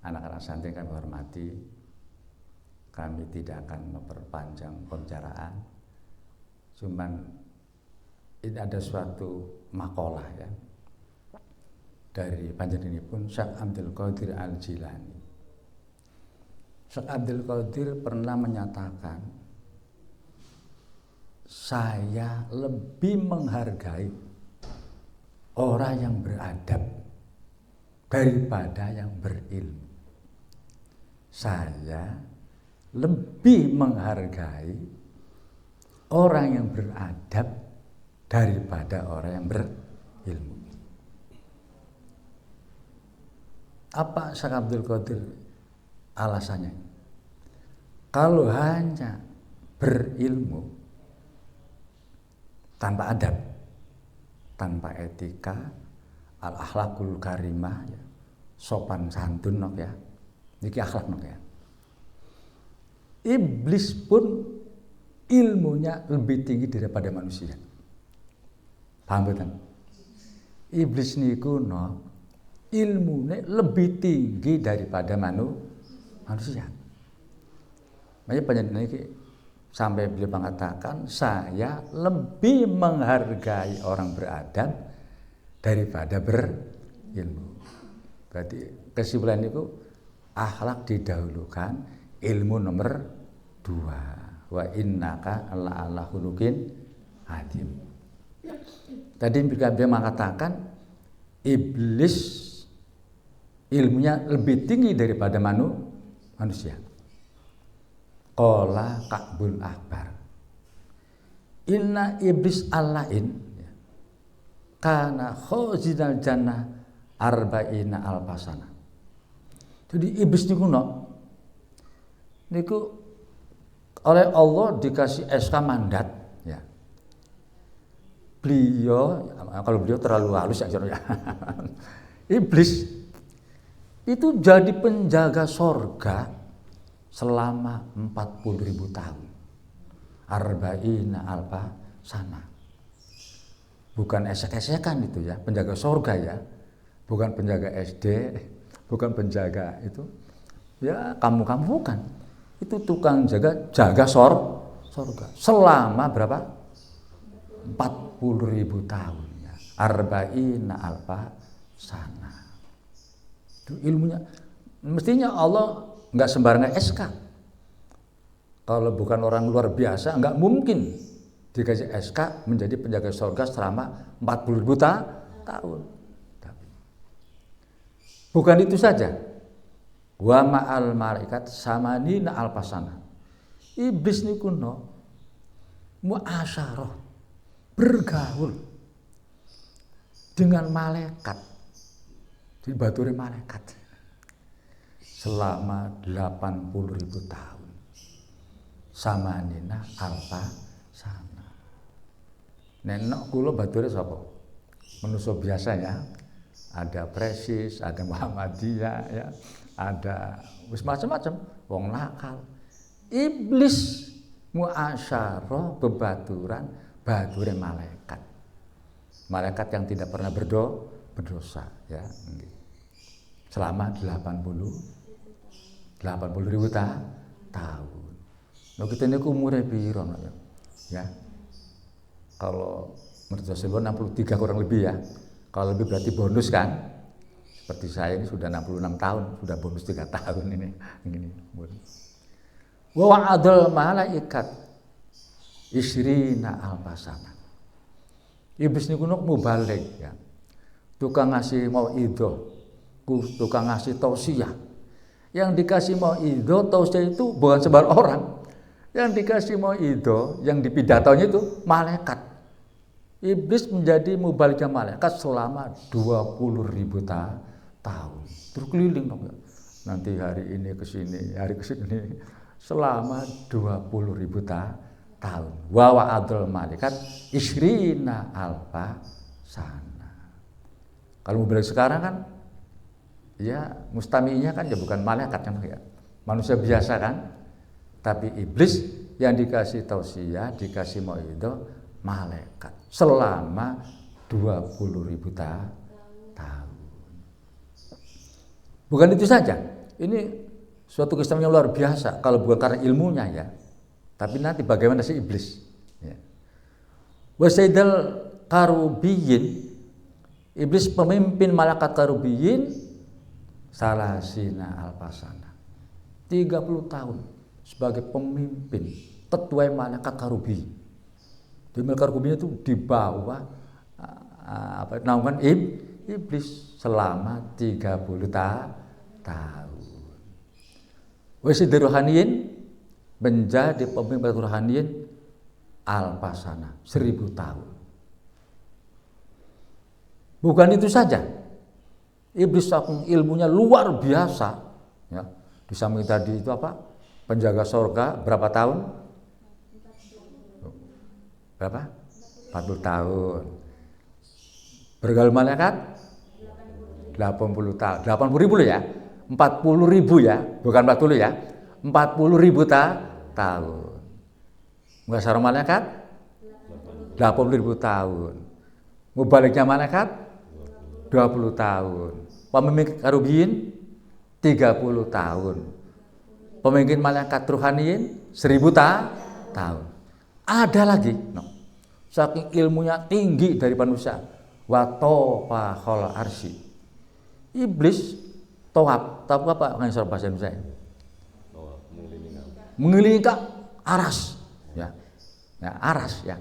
anak-anak santri kami hormati, kami tidak akan memperpanjang pembicaraan. Cuman ini ada suatu makalah ya dari panjenenganipun Syekh Abdul Qadir Al-Jilani. Syekh Abdul Qadir pernah menyatakan, saya lebih menghargai orang yang beradab daripada yang berilmu. Saya lebih menghargai orang yang beradab daripada orang yang berilmu. Apa Syekh Abdul Qadir alasannya? Kalau hanya berilmu tanpa adab, tanpa etika, al-akhlakul karimah, ya, sopan santun nok ya, niki akhlak nok ya. Iblis pun ilmunya lebih tinggi daripada manusia. Paham betul? Iblis niku no ilmunya lebih tinggi daripada manusia. Makanya panjenengan iki sampai beliau mengatakan, saya lebih menghargai orang beradab daripada berilmu. Berarti kesimpulan itu akhlak didahulukan, ilmu nomor 2. Wa innaka ala khuluqin adzim. Tadi beliau mengatakan iblis ilmunya lebih tinggi daripada manusia. Qala Ka'bul Ahbar, inna iblis al-la'in kana khazinal jannah arba'ina alfasana. Jadi iblis niku oleh Allah dikasih SK mandat ya. Beliau, kalau beliau terlalu halus ya. Iblis itu jadi penjaga sorga selama 40.000 tahun. Arba'ina alfa sana. Bukan esek-esekan itu ya, penjaga sorga ya. Bukan penjaga SD, bukan penjaga itu. Ya, kamu bukan. Itu tukang jaga sorga. Selama berapa? 40.000 tahun ya. Arba'ina alfa sana. Itu ilmunya. Mestinya Allah enggak sembarangan SK. Kalau bukan orang luar biasa, enggak mungkin dikasih SK menjadi penjaga surga selama 40.000 tahun. Bukan itu saja. Wa ma'al malaikat samanina alfasana. Iblis niku muasyarah, bergaul dengan malaikat. Dibaturi malaikat selama 80.000 tahun. Samanina alfa sana. Nenok kula bature sapa? Manusia biasa ya. Ada Presis, ada Muhammadiyah ya, ada wis macam-macam wong nakal. Iblis muasyarah bebaturan bature malaikat. Malaikat yang tidak pernah berdosa ya. Selama 80.000 tahun. Nah, kita ini umurnya piro ya. Kalau menurut Rasulullah 63 kurang lebih ya. Kalau lebih berarti bonus kan. Seperti saya ini sudah 66 tahun, sudah bonus 3 tahun ini. Wa wa'adul malaikat isrina alfasana. Iblis niku mubalik ya. Tukang ngasih mauidhah, tukang ngasih tausiah. Yang dikasih mauidhah, tausiah itu bukan sebar orang. Yang dikasih mauidhah, yang dipidatonya itu malaikat. Iblis menjadi mubaliknya malaikat selama 20.000 tahun. Terus keliling dong. Nanti hari ini ke sini, hari ke sini selama 20.000 tahun. Wa wa'adul malaikat isrina alfa sana. Kalau mubalik sekarang kan ya mustaminya kan ya bukan malaikat ya. Manusia biasa kan. Tapi iblis yang dikasih tausiah, dikasih mauidhah malaikat selama 20.000 tahun. Bukan itu saja, Ini suatu keistimewaan yang luar biasa kalau bukan karena ilmunya ya. Tapi nanti bagaimana si iblis? Ya. Wasaidal karubiyin, iblis pemimpin malaikat karubiyin salasina alpasana. 30 tahun sebagai pemimpin ketua malaikat karubi. Di malaikat karubi itu di bawah naungan iblis selama 30 tahun. Wasidul rohaniyin menjadi pemimpin rohaniyin alpasana 1000 tahun. Bukan itu saja, iblis saking ilmunya luar biasa. Ya, di samping tadi itu apa? Penjaga surga berapa tahun? Berapa? 40 tahun. Bergaul malaikat 80 tahun. 80 ribu ya. 40 ribu ya, bukan 40 ya. 40 ribu tahun. Muasara malaikat 80 ribu tahun. Mubaliknya malaikat 20 tahun. Pemimpin karubiyin 30 tahun. Pemimpin malaikat ruhaniyin 1000 tahun. Ada lagi, saking ilmunya tinggi dari manusia. Wato fahol arsi. Iblis tawaf apa ngasih bahasa Indonesia? Mengelilingi aras, ya, aras ya.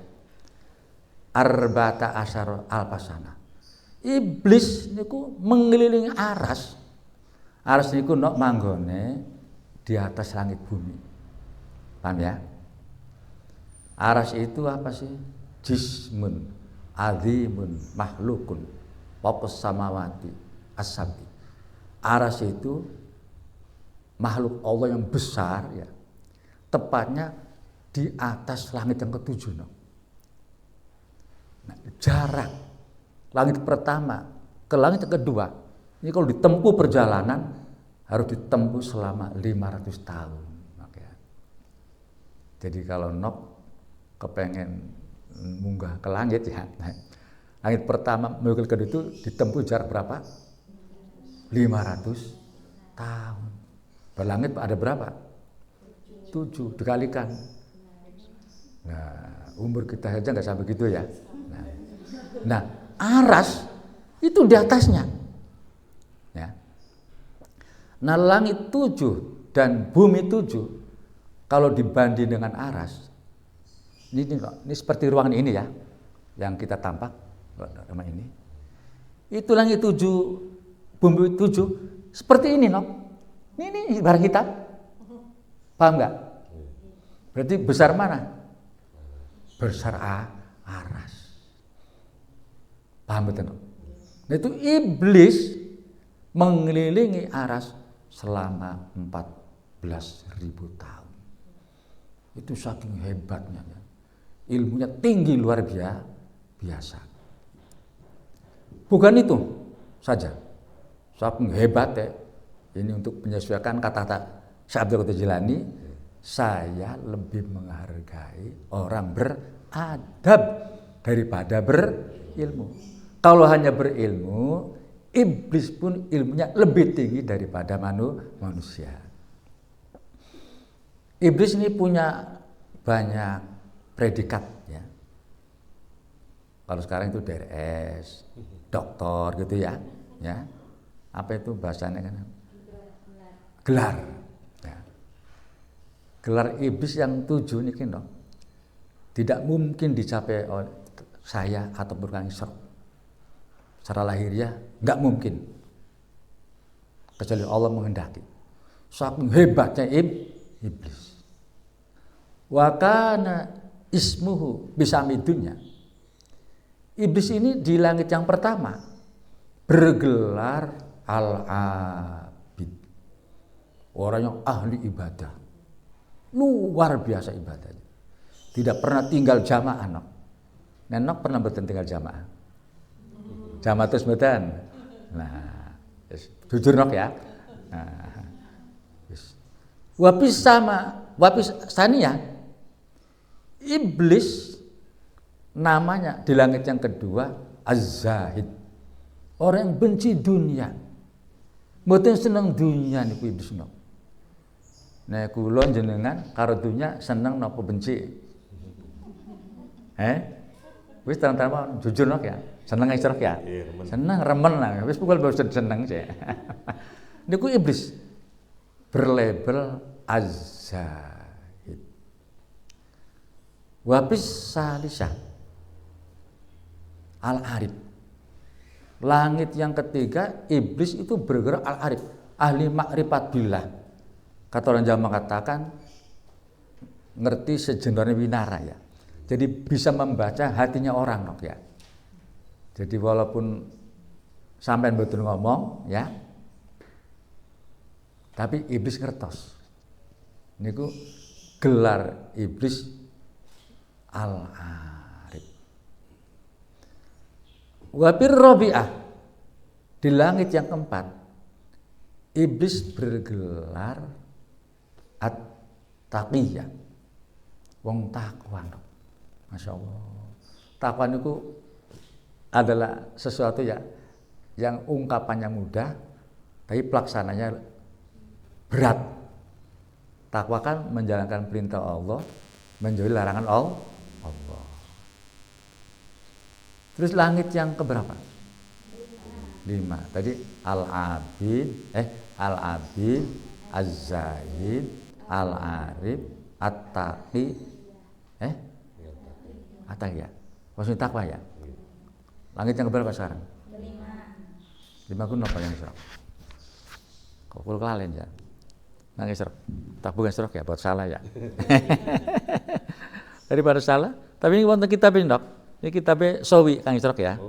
Arba'ata asyara alpasana. Iblis niku mengelilingi aras. Aras niku nok manggone di atas langit bumi. Paham ya? Aras itu apa sih? Jismun azimun mahlukun fawqas samawati as-sab'i. Aras itu makhluk Allah yang besar ya. Tepatnya di atas langit yang ketujuh. Nah, jarak langit pertama ke langit yang kedua ini kalau ditempuh perjalanan harus ditempuh selama 500 tahun. Oke. Jadi kalau nok kepengen munggah ke langit ya, langit pertama menuju ke kedua itu ditempuh jarak berapa? 500 tahun. Berlangit ada berapa? 7 dikalikan. Nah, umur kita saja nggak sampai gitu ya. Nah, aras itu di atasnya. Ya. Nah, langit 7 dan bumi 7 kalau dibanding dengan aras, ini seperti ruangan ini ya, yang kita tampak rumah ini. Itu langit 7, bumi 7 seperti ini, Ini barang hitam. Paham nggak? Berarti besar mana? Besar aras. Paham betul? Nah, itu iblis mengelilingi aras selama 14.000 tahun. Itu saking hebatnya ya. Ilmunya tinggi luar biasa. Bukan itu saja. Saking hebat ya. Ini untuk menyesuaikan kata-kata Syekh Abdul Qadir Jilani, saya lebih menghargai orang beradab daripada berilmu. Kalau hanya berilmu, iblis pun ilmunya lebih tinggi daripada manusia. Iblis ini punya banyak predikat ya. Kalau sekarang itu DRS, doktor gitu ya. Ya. Apa itu bahasanya kan? Gelar. Ya. Gelar iblis yang 7 ini kan, tidak mungkin dicapai oleh saya atau berkang Isra. Secara lahiriah nggak mungkin. Kecuali Allah menghendaki. Saking hebatnya iblis. Wa kana ismuhu bisamidunya. Iblis ini di langit yang pertama bergelar al-abid. Orang yang ahli ibadah. Luar biasa ibadahnya. Tidak pernah tinggal jamaah. Nenok pernah tinggal jamaah. Jamaah terus bedan. Nah, jujur ya. Nah, wapis sania. Iblis namanya di langit yang kedua Az-Zahid. Orang yang benci dunia. Mboten seneng dunya niku iblis nok. Nek kula jenengan karo dunya seneng napa benci? Wis terang-terang jujur nok ya. Seneng isrok ya. Seneng remen lah. Wis pukul bosen seneng sih. Niku iblis berlabel az-zahid. Wabis salisah al-arif. Langit yang ketiga, iblis itu bergerak al-arif, ahli makrifat billah. Kata orang Jawa mengatakan ngerti sejenarnya winara ya. Jadi bisa membaca hatinya orang nok ya. Jadi walaupun sampean betul ngomong ya, tapi iblis ngertos. Niku gelar iblis al-arif. Wabir Rabi'ah, di langit yang keempat, iblis bergelar at-taqiyah, wong takwa. Masya Allah. Takwa itu adalah sesuatu ya yang ungkapannya mudah, tapi pelaksananya berat. Takwa kan menjalankan perintah Allah, menjauhi larangan Allah. Terus langit yang keberapa? 5. Tadi al-abid, al-abid, az-zahid, al-arif, at-taqi, at-taqiyah. Maksudnya takwa ya? Langit yang keberapa sekarang? 5 kuno apa yang serok? Kok kelalen ya? Nangis serok. Tak bukan serok ya, buat salah ya. Daripada salah, tapi ini wonten kitab ini dok. Ini kitabnya Sawi Kang Isrok ya.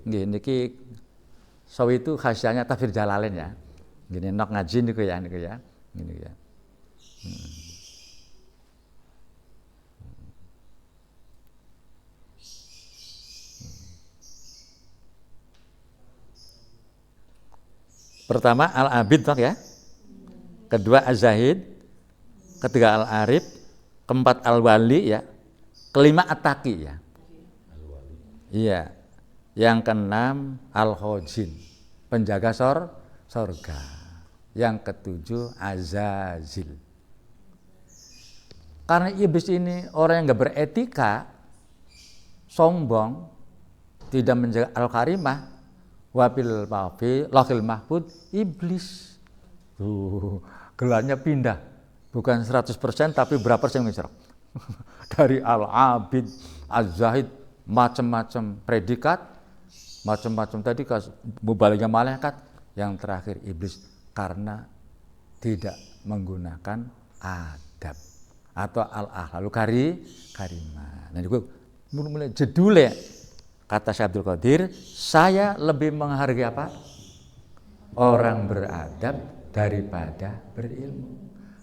Nggih niki Sawi itu khasiatnya tafsir Jalalain ya. Gini nok ngaji niku ya. Gini ya. Pertama al-abid dok ya. Kedua az-zahid, ketiga al-arif, keempat al-wali ya. Kelima at-taqi ya. Iya, yang keenam al-khojin, penjaga sorga. Yang ketujuh azazil. Karena iblis ini orang yang gak beretika, sombong, tidak menjaga al-karimah, wabil lahil mahfud, iblis. Gelarnya pindah, bukan 100% tapi berapa persen ngecerok. Dari al-abid, az-zahid, macam-macam predikat, macam-macam tadi mubaligah malaikat, yang terakhir iblis karena tidak menggunakan adab atau al-akhlaqul karimah. Nah itu mulai jedule kata Syekh Abdul Qadir, saya lebih menghargai apa? Orang beradab daripada berilmu.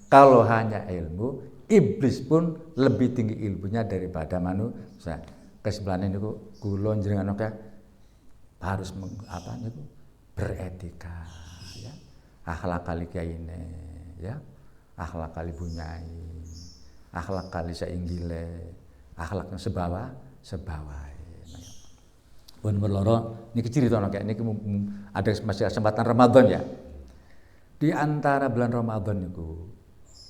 Kalau hanya ilmu, iblis pun lebih tinggi ilmunya daripada manusia. Kesimpulannya niku kula njenengan harus beretika ya. Akhlak kali kiyaine ya. Akhlak kali bunyai. Akhlak kali sainggile. Akhlaknya sebawahe. Pun berloro niki cerita niki ada masih kesempatan Ramadan ya. Di antara bulan Ramadan niku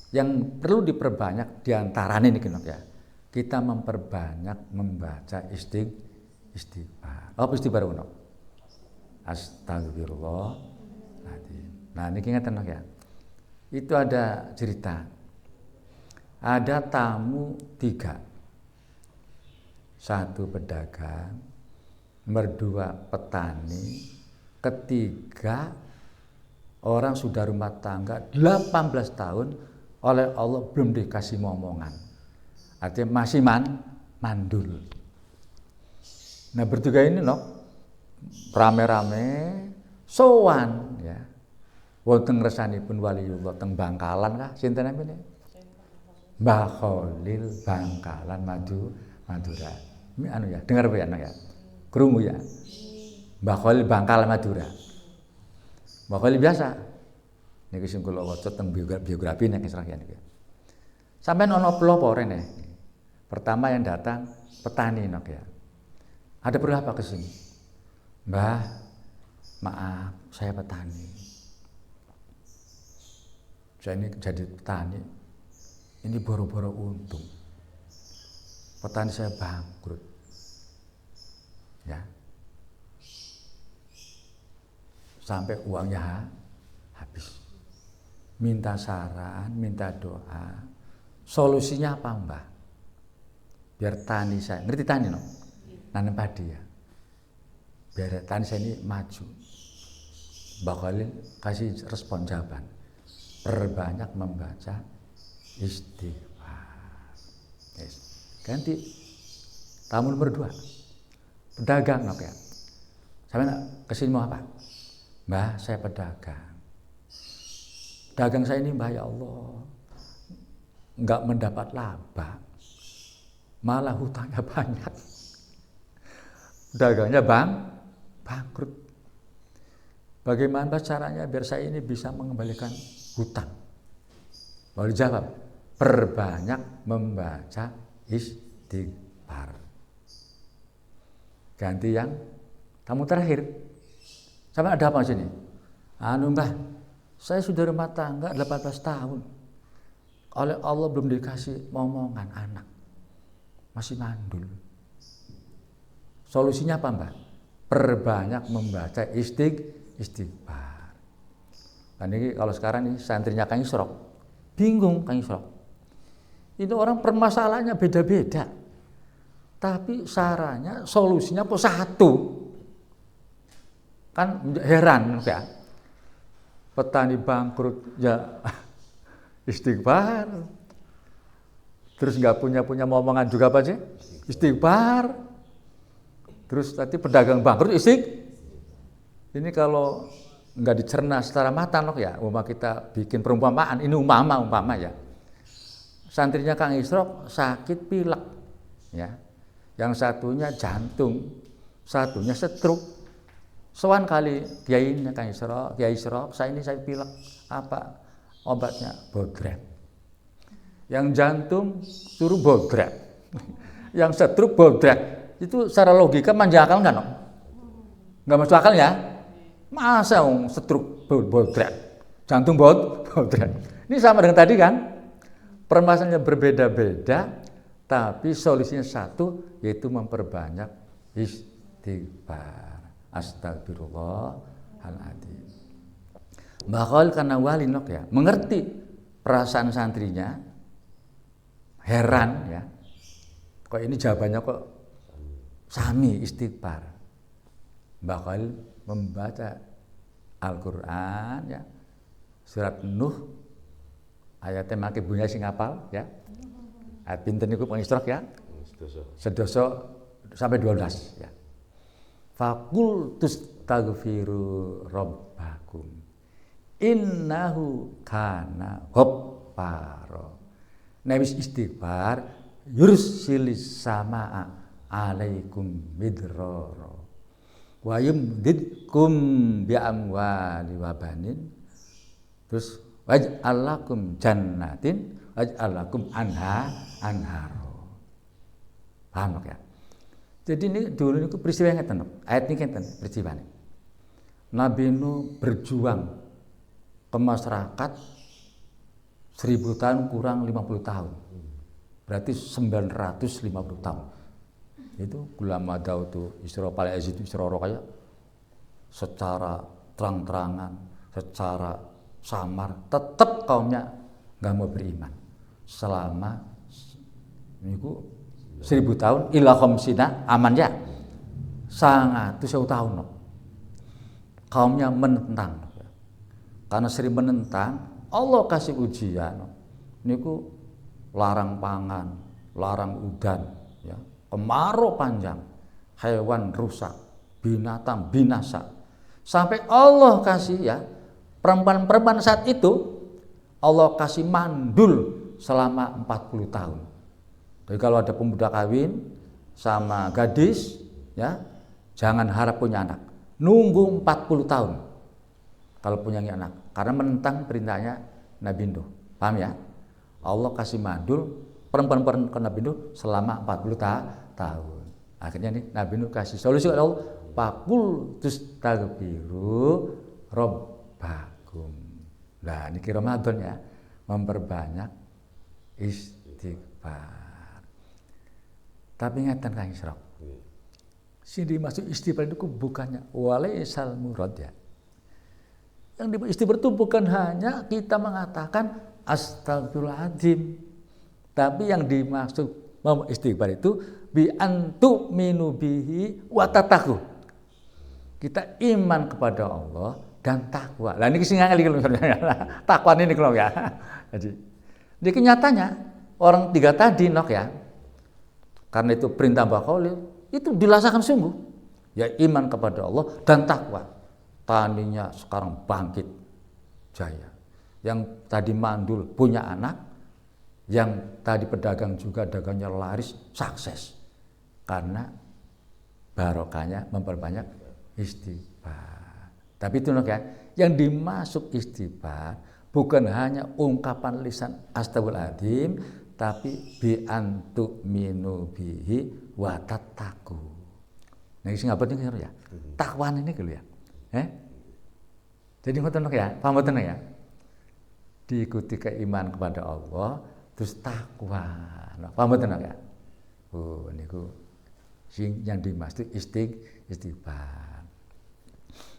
yang perlu diperbanyak di antaranya niki ya. Kita memperbanyak membaca istighfar. Apa istighfar uno? Astagfirullah. Nah, ini ingat ya. Itu ada cerita. Ada tamu 3. 1 pedagang, nomor 2 petani, ketiga orang sudah rumah tangga 18 tahun oleh Allah belum dikasih momongan. Artinya masih mandul. Nah bertiga ini rame-rame sowan ya. Wonten ngresanipun waliullah teng Bangkalan kah sinten namine? Mbah Khalil Bangkalan Madura. Ini ya, dengar ya ya. Krungu ya. Mbah Khalil Bangkalan Madura. Mbah Khalil biasa. Niki sing kula waca teng biografi nek Israel niki. Sampeyan ana pelopor rene. Pertama yang datang petani ya. Ada perlu apa ke sini? Mbah, maaf, saya petani. Saya ini jadi petani, ini boro-boro untung. Petani saya bangkrut. Ya. Sampai uangnya habis. Minta saran, minta doa. Solusinya apa, Mbah? Biar tani saya, ngerti tani no? Nanam padi ya. Biar tani saya ini maju. Mbah Khalil kasih respon jawaban. Perbanyak membaca istighfar. Yes. Ganti. Tamu nomor 2. Pedagang no, ya. Saya kesini mau apa? Mbah, saya pedagang. Dagang saya ini, Mbah, ya Allah, enggak mendapat laba. Malah hutangnya banyak. Dagangnya bangkrut. Bagaimana caranya biar saya ini bisa mengembalikan hutang? Baru jawab, perbanyak membaca istighfar. Ganti yang tamu terakhir. Sama ada apa sini? Mbah, saya sudah rumah tangga 18 tahun. Oleh Allah belum dikasih momongan anak. Masih mandul. Solusinya apa, Mbah? Perbanyak membaca istighfar. Dan ini kalau sekarang nih santrinya Kang Isrok, bingung Kang Isrok. Itu orang permasalahannya beda-beda. Tapi sarannya, solusinya kok satu. Kan heran ya. Petani bangkrut ya istighfar. Terus nggak punya momongan juga apa sih? Istighfar. Terus tadi pedagang bangkrut Ini kalau nggak dicerna secara matang ya, kita bikin perumpamaan. Ini umpama ya. Santrinya Kang Isrok sakit pilek, ya. Yang satunya jantung, satunya stroke. Sowan kali kiainya Kang Isrok, Kiai Isrok, saya pilek, apa obatnya? Bodrek. Yang jantung suruh bodrek. Yang stroke bodrek. Itu secara logika manja akal enggak, no? Enggak masuk akal ya? Masa stroke bodrek, jantung bodrek. Ini sama dengan tadi kan? Permasalahannya berbeda-beda, tapi solusinya satu, yaitu memperbanyak istighfar. Astagfirullahaladzim. Mbah Khalil karena wali nok ya, mengerti perasaan santrinya, heran ya. Kok ini jawabannya kok sami istighfar. Mbah Khalil membaca Al-Qur'an ya. Surat Nuh ayatnya makai bunyi sing hafal ya. Ayat pinten niku pengisrok ya. Sedoso sampai 12 ya. Faqul tastaghfiru rabbakum innahu kana ghaffara. Nawis istighfar yursilis samaa alaikum midrara wa yumdidkum bi amwali wa banin. Terus waj'alakum jannatin waj'alakum anharo. Paham ya? Jadi ini dulu ini peristiwa yang ngeten, ayat ini ngeten peristiwa ini. Nabi Nuh berjuang ke masyarakat 1000 tahun kurang 50 tahun. Berarti 950 tahun. Itu ulama Daudu Isra Pal Aziz Isra kayak secara terang-terangan, secara samar, tetap kaumnya nggak mau beriman selama niku 1000 tahun ila khamsina aman ya. Sangat itu 1000 tahun no. Kaumnya menentang. Karena sering menentang, Allah kasih ujian. Niku larang pangan, larang udan, ya. Kemarau panjang, hewan rusak, binatang binasa. Sampai Allah kasih ya, perempuan-perempuan saat itu Allah kasih mandul selama 40 tahun. Jadi kalau ada pemuda kawin sama gadis, ya jangan harap punya anak. Nunggu 40 tahun kalau punya anak. Karena menentang perintahnya Nabi Nuh. Paham ya? Allah kasih mandul perempuan-perempuan ke Nabi Nuh selama 40 tahun. Akhirnya nih Nabi Nuh kasih solusi kepada Allah. Faqul tastaghfiru rabbakum. Nah, ini Ramadan ya, memperbanyak istighfar. Tapi ingatan Kang Isrok, sing dimaksud istighfar itu bukannya walaisal murad ya. Yang istighfar itu bukan hanya kita mengatakan astagfirullahaladzim, tapi yang dimaksud istighfar itu bi antu minubihi watataku. Kita iman kepada Allah dan takwa. Lah ini sing ngali kalau takwa ini kalau ya. Jadi kenyataannya orang 3 tadi nok ya. Karena itu perintah Mbah Khalil itu dilaksanakan sungguh. Ya iman kepada Allah dan takwa. Taninya sekarang bangkit jaya. Yang tadi mandul punya anak, yang tadi pedagang juga dagangnya laris sukses. Karena barokahnya memperbanyak istighfar. Tapi itu nok ya, yang dimasuk istighfar bukan hanya ungkapan lisan astagfirullahaladzim, tapi bi antu minubihi watataku. Nah, ini apa nih ya? Takwan ini gitu ya. Jadi ngoten ya, paham ngoten ya? Diikuti keiman kepada Allah, terus takwa. Nah, paham ngoten ya? Oh, niku sing yang dimaksud istighfar.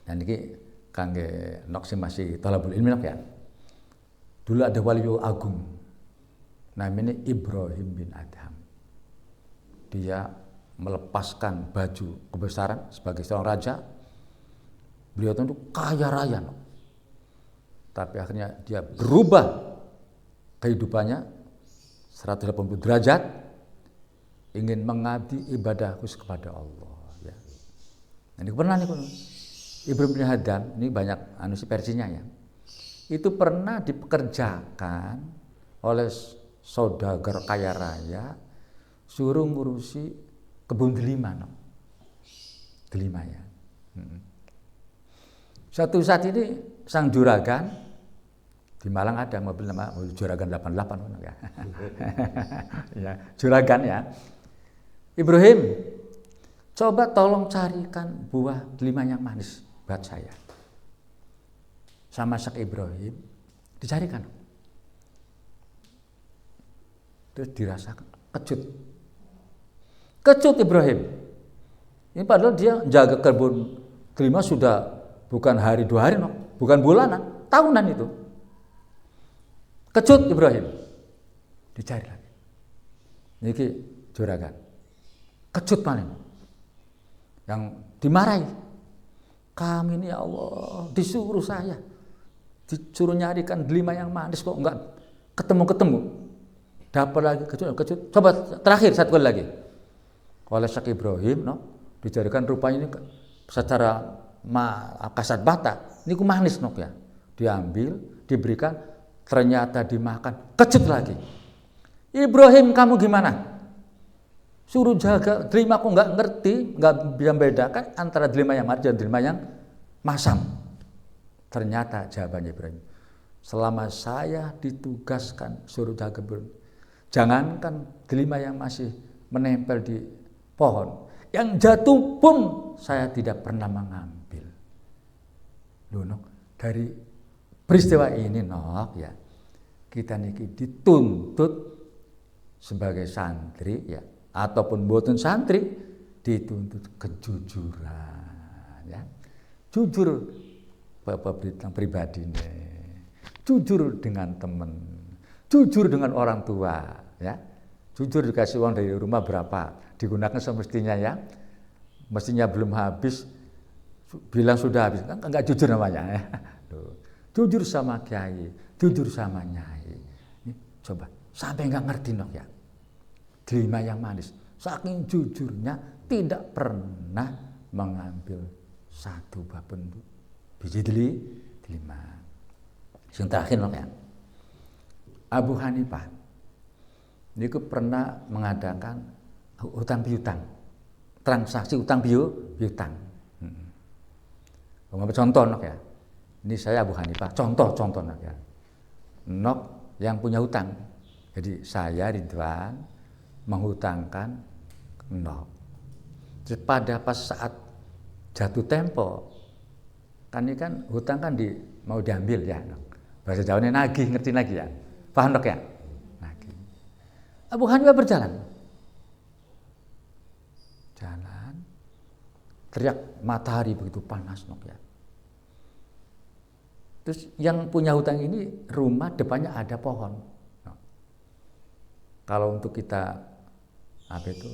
Dan niki kangge nok sing masih thalabul ilmi nok ya. Dulu ada wali agung namanya Ibrahim bin Adham. Dia melepaskan baju kebesaran sebagai seorang raja. Beliau tentu kaya raya. Tapi akhirnya dia berubah kehidupannya 180 derajat, ingin mengabdi ibadah khusus kepada Allah ya. Nah, ini pernah nih Ibrahim bin Adham, ini banyak versinya ya. Itu pernah dipekerjakan oleh saudagar kaya raya, suruh ngurusi kebun delima, delima ya. Suatu saat ini sang juragan di Malang ada mobil nama juragan 88 ya. Ya, juragan ya. Ibrahim, coba tolong carikan buah delima yang manis buat saya. Sama Syekh Ibrahim dicarikan. Terus dirasakan kecut Ibrahim. Ini padahal dia jaga kebun delima sudah bukan hari 2 hari, bukan bulanan, tahunan itu. Kecut Ibrahim, dicari lagi. Niki juragan, kecut paling, yang dimarahi. Kami ini ya Allah disuruh saya, disuruh nyarikan delima yang manis kok enggak ketemu. Dapat lagi kecut. Coba terakhir 1 kali lagi. Oleh Syekh Ibrahim, dicarikan rupanya ini secara kasat mata, ini ku manis ya. Diambil, diberikan, ternyata dimakan, kecut lagi. Ibrahim, kamu gimana? Suruh jaga delima, aku nggak ngerti, nggak bisa membedakan antara delima yang manis dan delima yang masam. Ternyata jawabannya Ibrahim, selama saya ditugaskan suruh jaga kebun, jangankan delima yang masih menempel di pohon, yang jatuh pun saya tidak pernah mengambil. Loh, dari peristiwa ini ya, kita niki dituntut sebagai santri ya, ataupun buatan santri dituntut kejujuran ya. Jujur pribadi nih, jujur dengan teman, jujur dengan orang tua ya. Jujur dikasih uang dari rumah berapa, digunakan semestinya ya. Mestinya belum habis, bilang sudah habis, kan enggak jujur namanya ya. Jujur sama kiai, jujur sama nyai. Ini, coba sampai enggak ngerti ya. Delima yang manis, saking jujurnya tidak pernah mengambil satu babon biji delima. Yang terakhir ya, Abu Hanifah ini pernah mengadakan hutang piutang, transaksi hutang piutang. Contoh ya, ini saya Abu Hanifah, contoh ya, yang punya hutang. Jadi saya Ridwan menghutangkan Terus pada pas saat jatuh tempo, kan ini kan hutang kan mau diambil ya, Bahasa Jawanya nagih, ngerti nagih ya? Paham dok ya? Nagih. Abu Hanifah berjalan. Jalan. Teriak matahari begitu panas dok ya. Terus yang punya hutang ini rumah depannya ada pohon. Nah, kalau untuk kita apa itu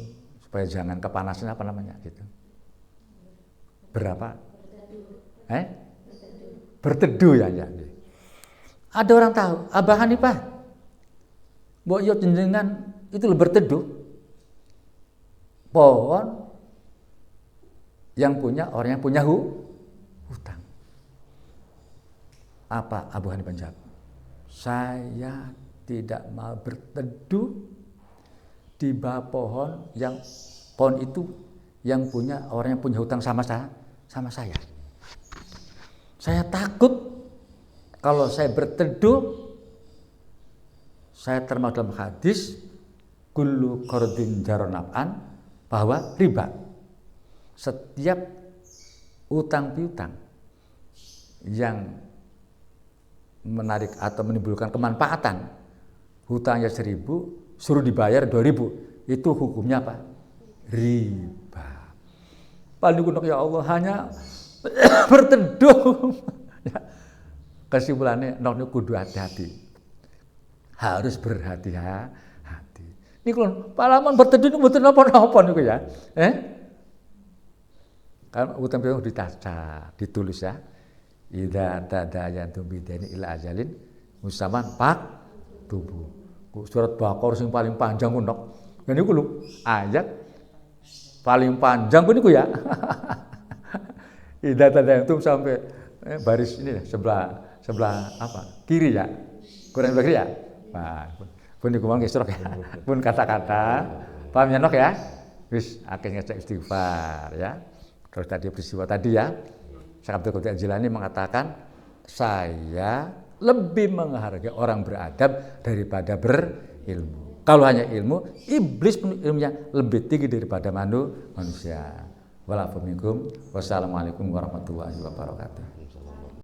supaya jangan kepanasan apa namanya gitu. Berapa? Berteduh ya. Ada orang tahu, Abah Hanifah, mbok yo jenengan itu berteduh. Pohon yang punya orang yang punya hutang. Apa Abu Hanifah jawab? Saya tidak mau berteduh di bawah pohon itu yang punya orang yang punya hutang sama saya. Saya takut kalau saya berteduh, saya termasuk dalam hadis kullu qardin jaronaf'an, bahwa riba, setiap utang piutang yang menarik atau menimbulkan kemanfaatan, hutangnya 1.000 suruh dibayar 2.000, itu hukumnya apa? Riba. Paling gunok ya Allah hanya berteduh. Kesimpulannya noknya kudu hati-hati, harus berhati-hati. Ini kalau palaman berteduh itu betul apa-apa nih ya, kan utang piutang dicaca, ditulis ya. Idza tadayantum bidaini ila ajalin musamman pak tubuh. Surat Baqarah sing paling panjang ku nok. Ya niku lho, ayat paling panjang ku niku ya. Idza tadayantum sampai baris ini sebelah apa? Kiri ya. Kurang sebelah kiri ya. Nah, pun niku mangke istirah ya. Pun kata-kata paham ya nok ya. Wis akeh ngecek istighfar ya. Terus tadi peristiwa tadi ya. Syekh Abdul Qadir Jilani mengatakan, saya lebih menghargai orang beradab daripada berilmu. Kalau hanya ilmu, iblis pun ilmunya lebih tinggi daripada manusia. Wassalamualaikum warahmatullahi wabarakatuh.